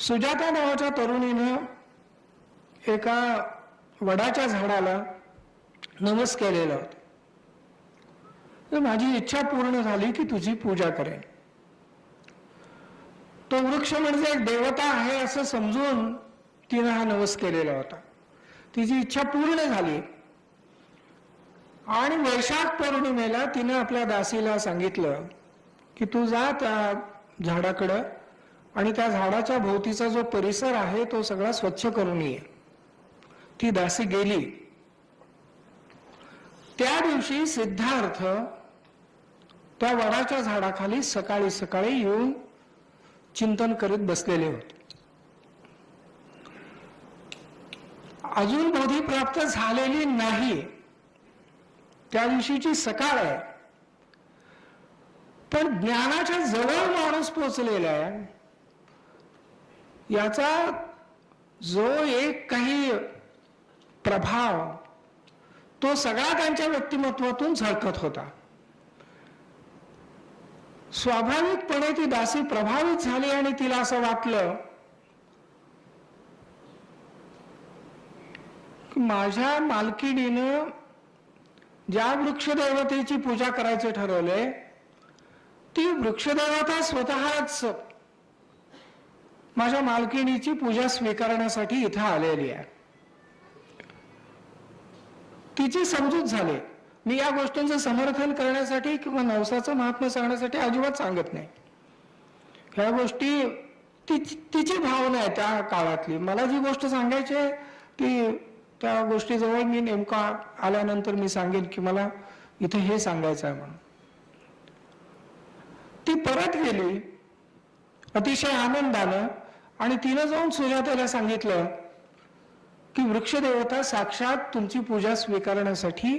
सुजाता नावाच्या तरुणीनं एका वडाच्या झाडाला नमस केलेला होता. तर माझी इच्छा पूर्ण झाली की तुझी पूजा करेन. तो वृक्ष म्हणजे एक देवता आहे असं समजून तिनं हा नमस केलेला होता. तिची इच्छा पूर्ण झाली आणि वैशाख पौर्णिमेला तिनं आपल्या दासीला सांगितलं की तू जा त्या झाडाकडं आणि त्या झाडाच्या भोवतीचा जो परिसर आहे तो सगळा स्वच्छ करून ये. ती दासी गेली. त्या दिवशी सिद्धार्थ त्या वडाच्या झाडाखाली सकाळी सकाळी येऊन चिंतन करीत बसलेले होते. अजून बोधी प्राप्त झालेली नाही. त्या दिवशीची सकाळ आहे, पण ज्ञानाच्या जवळ माणूस पोचलेला आहे. याचा जो एक काही प्रभाव तो सगळा त्यांच्या व्यक्तिमत्वातून झळकत होता. स्वाभाविकपणे ती दासी प्रभावित झाली आणि तिला असं वाटलं की माझ्या मालकिणीनं ज्या वृक्षदेवतेची पूजा करायचे ठरवले ती वृक्षदेवता स्वतःच माझ्या मालकिणीची पूजा स्वीकारण्यासाठी इथं आलेली आहे. तिची समजूत झाली. मी या गोष्टींचं समर्थन करण्यासाठी किंवा नवसाचं महात्म्य सांगण्यासाठी अजिबात सांगत नाही. ह्या गोष्टी तिची भावना आहे त्या काळातली. मला जी गोष्ट सांगायची आहे ती त्या गोष्टीजवळ मी नेमका आल्यानंतर मी सांगेन की मला इथे हे सांगायचं आहे म्हणून. ती परत गेली अतिशय आनंदानं आणि तिनं जाऊन सुजातेला सांगितलं की वृक्षदेवता साक्षात तुमची पूजा स्वीकारण्यासाठी